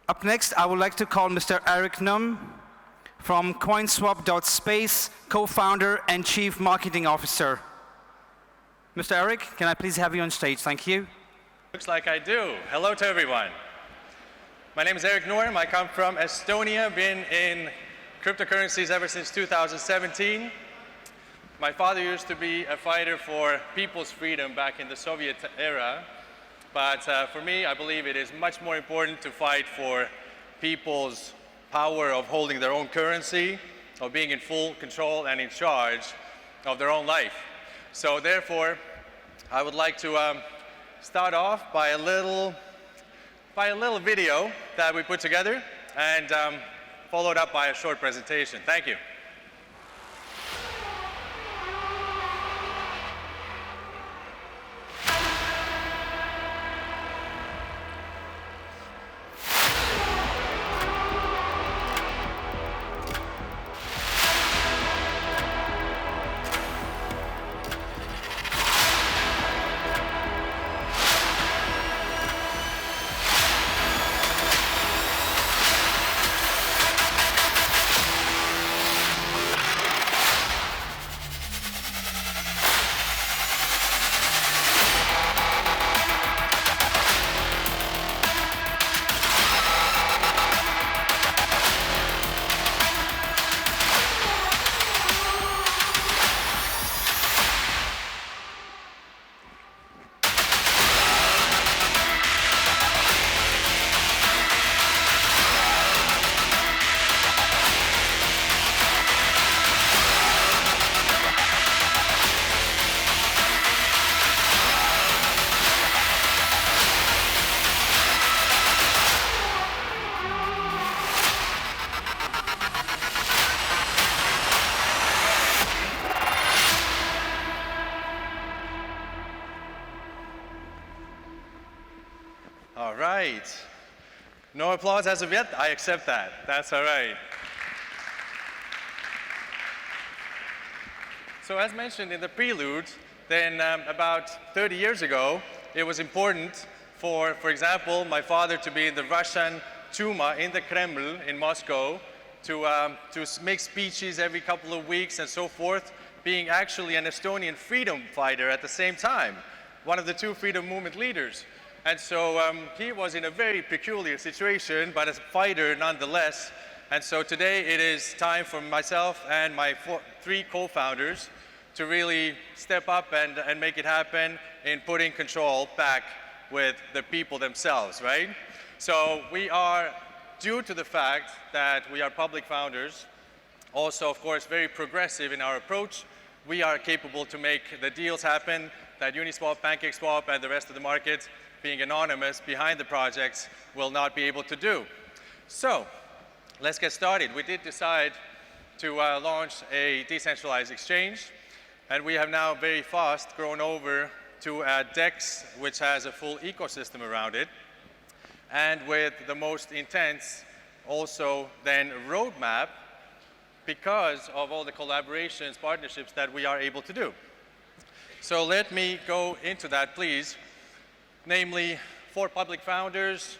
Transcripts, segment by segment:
Up next, I would like to call Mr.Erik Nurm from coinswap.space, co-founder and chief marketing officer. Mr. Erik, can I please have you on stage? Thank you. Looks like I do. Hello to everyone. My name is Erik Nurm. I come from Estonia, been in cryptocurrencies ever since 2017. My father used to be a fighter for people's freedom back in the Soviet era. But for me, I believe it is much more important to fight for people's power of holding their own currency, of being in full control and in charge of their own life. So therefore, I would like to start off by a little video that we put together and followed up by a short presentation. Thank you. All right. No applause as of yet? I accept that. That's all right. So as mentioned in the prelude, then about 30 years ago, it was important for example, my father to be in the Russian Duma in the Kremlin in Moscow, to make speeches every couple of weeks and so forth, being actually an Estonian freedom fighter at the same time, one of the two freedom movement leaders. And so he was in a very peculiar situation, but as a fighter nonetheless. And so today it is time for myself and my three co-founders to really step up and make it happen in putting control back with the people themselves, right? So we are, due to the fact that we are public founders, also of course very progressive in our approach, we are capable to make the deals happen that Uniswap, PancakeSwap, and the rest of the market, being anonymous behind the projects, will not be able to do. So let's get started. We did decide to launch a decentralized exchange, and we have now very fast grown over to a DEX, which has a full ecosystem around it, and with the most intense also then roadmap because of all the collaborations, partnerships that we are able to do. So let me go into that, please. Namely, 4 public founders.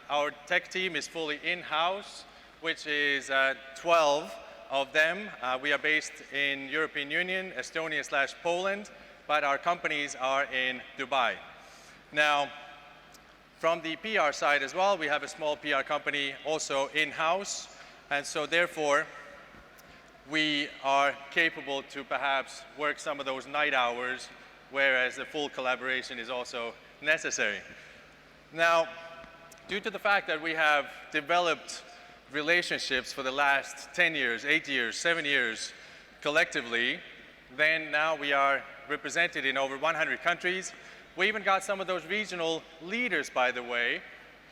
Our tech team is fully in-house, which is 12 of them. We are based in European Union, Estonia/Poland, but our companies are in Dubai. Now, from the PR side as well, we have a small PR company also in-house, and so therefore, we are capable to perhaps work some of those night hours, whereas the full collaboration is also necessary. Now, due to the fact that we have developed relationships for the last 10 years, 8 years, 7 years collectively, then now we are represented in over 100 countries. We even got some of those regional leaders, by the way,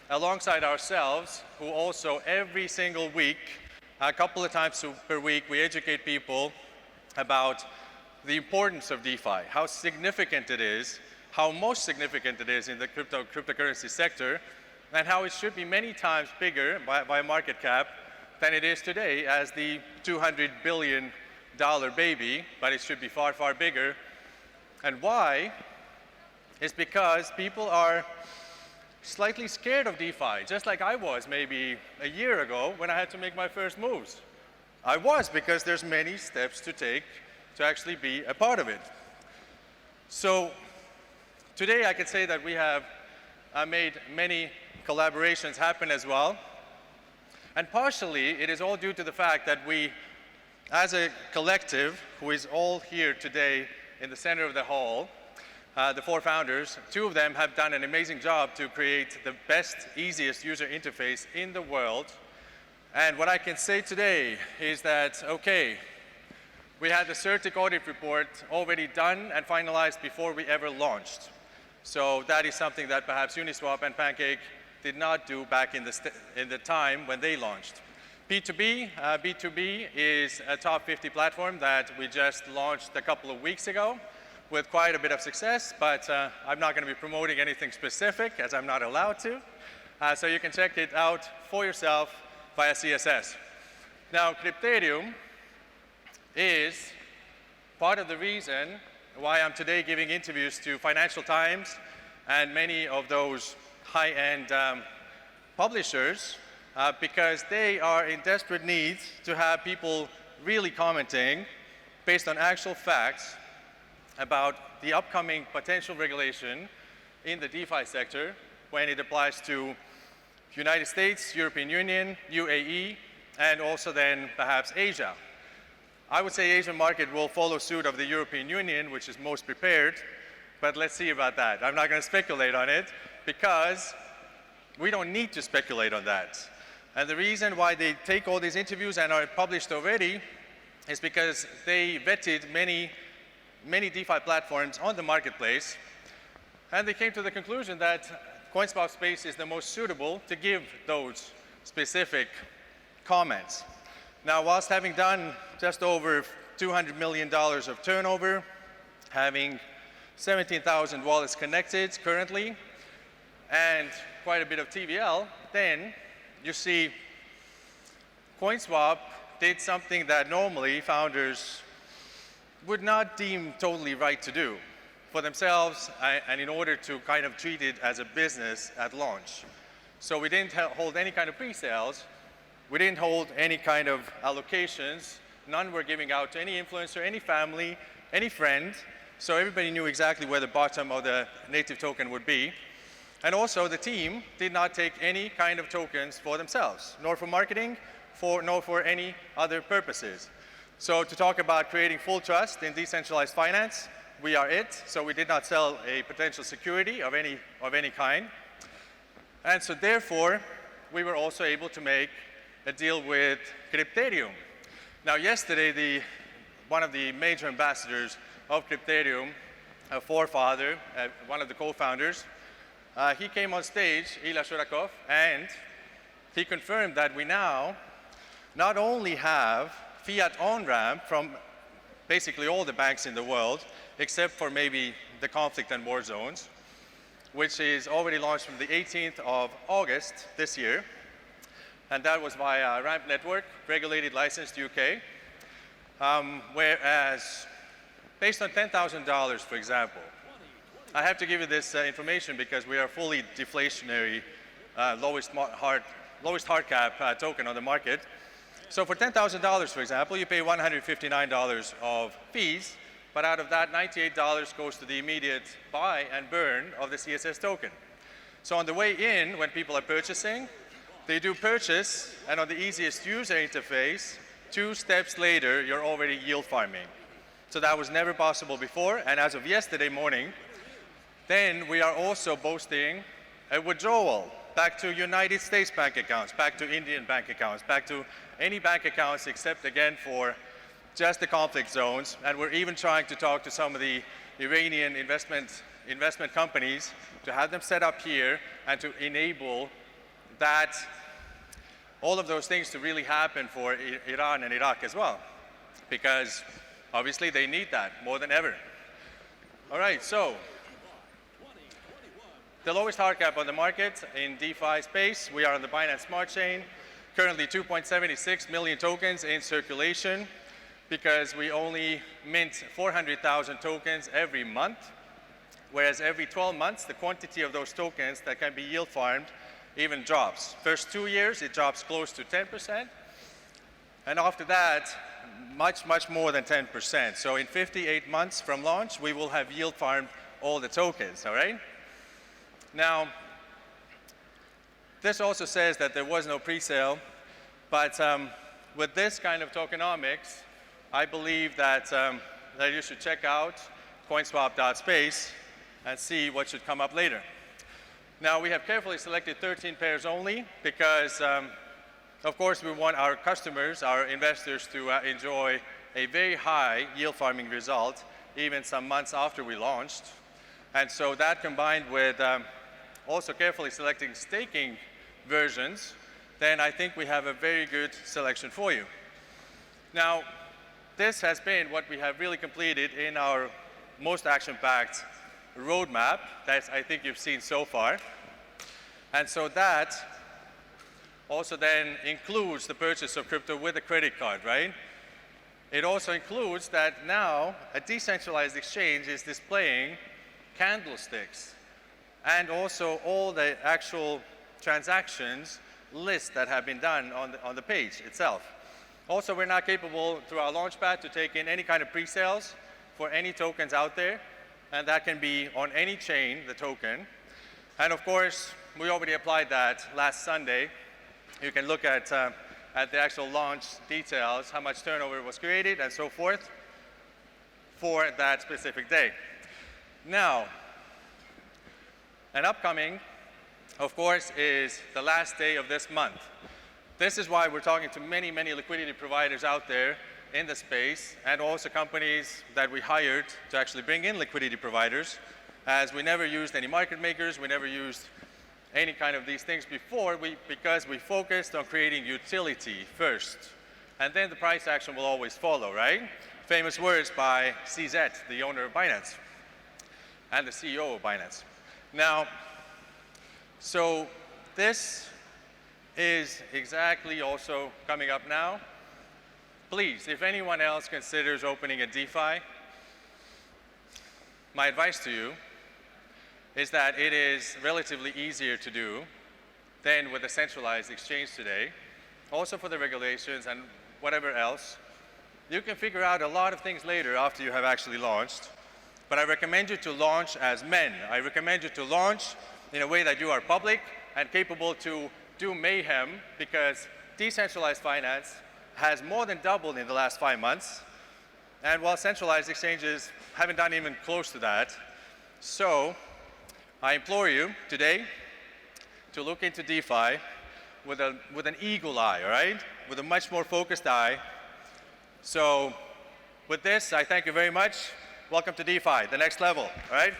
alongside ourselves, who also every single week, a couple of times per week, we educate people about the importance of DeFi, how significant it is, how most significant it is in the cryptocurrency sector, and how it should be many times bigger by market cap than it is today as the $200 billion baby, but it should be far, far bigger. And why? Is because people are slightly scared of DeFi, just like I was maybe a year ago when I had to make my first moves. I was, because there's many steps to take to actually be a part of it. So today I could say that we have made many collaborations happen as well. And partially it is all due to the fact that we, as a collective who is all here today in the center of the hall, the 4 founders, 2 of them have done an amazing job to create the best, easiest user interface in the world. And what I can say today is that, okay, we had the CertiK audit report already done and finalized before we ever launched. So that is something that perhaps Uniswap and Pancake did not do back in the time when they launched. B2B is a top 50 platform that we just launched a couple of weeks ago with quite a bit of success, but I'm not going to be promoting anything specific as I'm not allowed to. So you can check it out for yourself via CSS. Now, Crypterium is part of the reason why I'm today giving interviews to Financial Times and many of those high-end publishers, because they are in desperate need to have people really commenting based on actual facts about the upcoming potential regulation in the DeFi sector when it applies to United States, European Union, UAE, and also then perhaps Asia. I would say Asian market will follow suit of the European Union, which is most prepared, but let's see about that. I'm not going to speculate on it because we don't need to speculate on that. And the reason why they take all these interviews and are published already is because they vetted many DeFi platforms on the marketplace, and they came to the conclusion that coinswap.space is the most suitable to give those specific comments. Now, whilst having done just over $200 million of turnover, having 17,000 wallets connected currently, and quite a bit of TVL, then you see CoinSwap did something that normally founders would not deem totally right to do for themselves and in order to kind of treat it as a business at launch. So we didn't hold any kind of pre-sales, we didn't hold any kind of allocations, none were giving out to any influencer, any family, any friend, so everybody knew exactly where the bottom of the native token would be. And also the team did not take any kind of tokens for themselves, nor for marketing, nor for any other purposes. So to talk about creating full trust in decentralized finance, we are it. So we did not sell a potential security of any kind. And so therefore, we were also able to make a deal with Crypterium. Now yesterday, one of the major ambassadors of Crypterium, a forefather, one of the co-founders, he came on stage, Ilya Shurakov, and he confirmed that we now not only have fiat on-ramp from basically all the banks in the world, except for maybe the conflict and war zones, which is already launched from the 18th of August this year. And that was via Ramp Network, regulated licensed UK. Whereas, based on $10,000, for example, I have to give you this information because we are fully deflationary, lowest hard cap token on the market. So for $10,000, for example, you pay $159 of fees, but out of that, $98 goes to the immediate buy and burn of the CSS token. So on the way in, when people are purchasing, they do purchase, and on the easiest user interface, 2 steps later, you're already yield farming. So that was never possible before, and as of yesterday morning, then we are also boasting a withdrawal back to United States bank accounts, back to Indian bank accounts, back to any bank accounts except, again, for just the conflict zones. And we're even trying to talk to some of the Iranian investment companies to have them set up here and to enable that, all of those things to really happen for Iran and Iraq as well, because obviously they need that more than ever. All right, so the lowest hard cap on the market in DeFi space, we are on the Binance Smart Chain, currently 2.76 million tokens in circulation, because we only mint 400,000 tokens every month. whereas every 12 months, the quantity of those tokens that can be yield farmed even drops. First 2 years, it drops close to 10%, and after that, much, much more than 10%. So in 58 months from launch, we will have yield farmed all the tokens, all right? Now, this also says that there was no pre-sale, but with this kind of tokenomics, I believe that, that you should check out coinswap.space and see what should come up later. Now, we have carefully selected 13 pairs only because, of course, we want our customers, our investors, to enjoy a very high yield farming result, even some months after we launched. And so that combined with also carefully selecting staking versions, then I think we have a very good selection for you. Now, this has been what we have really completed in our most action-packed roadmap that I think you've seen so far. And so that also then includes the purchase of crypto with a credit card, right? It also includes that now a decentralized exchange is displaying candlesticks and also all the actual transactions lists that have been done on the page itself. Also, we're not capable through our launchpad to take in any kind of pre-sales for any tokens out there, and that can be on any chain, the token. And of course, we already applied that last Sunday. You can look at the actual launch details, how much turnover was created and so forth for that specific day. Now, an upcoming, of course, is the last day of this month. This is why we're talking to many, many liquidity providers out there in the space, and also companies that we hired to actually bring in liquidity providers, as we never used any market makers, we never used any kind of these things before, because we focused on creating utility first. And then the price action will always follow, right? Famous words by CZ, the owner of Binance, and the CEO of Binance. Now, so this is exactly also coming up now. Please, if anyone else considers opening a DeFi, my advice to you is that it is relatively easier to do than with a centralized exchange today. Also for the regulations and whatever else. You can figure out a lot of things later after you have actually launched, but I recommend you to launch as men. I recommend you to launch in a way that you are public and capable to do mayhem, because decentralized finance has more than doubled in the last 5 months, and while centralized exchanges haven't done even close to that. So I implore you today to look into DeFi with an eagle eye, all right? With a much more focused eye. So with this, I thank you very much. Welcome to DeFi, the next level, all right?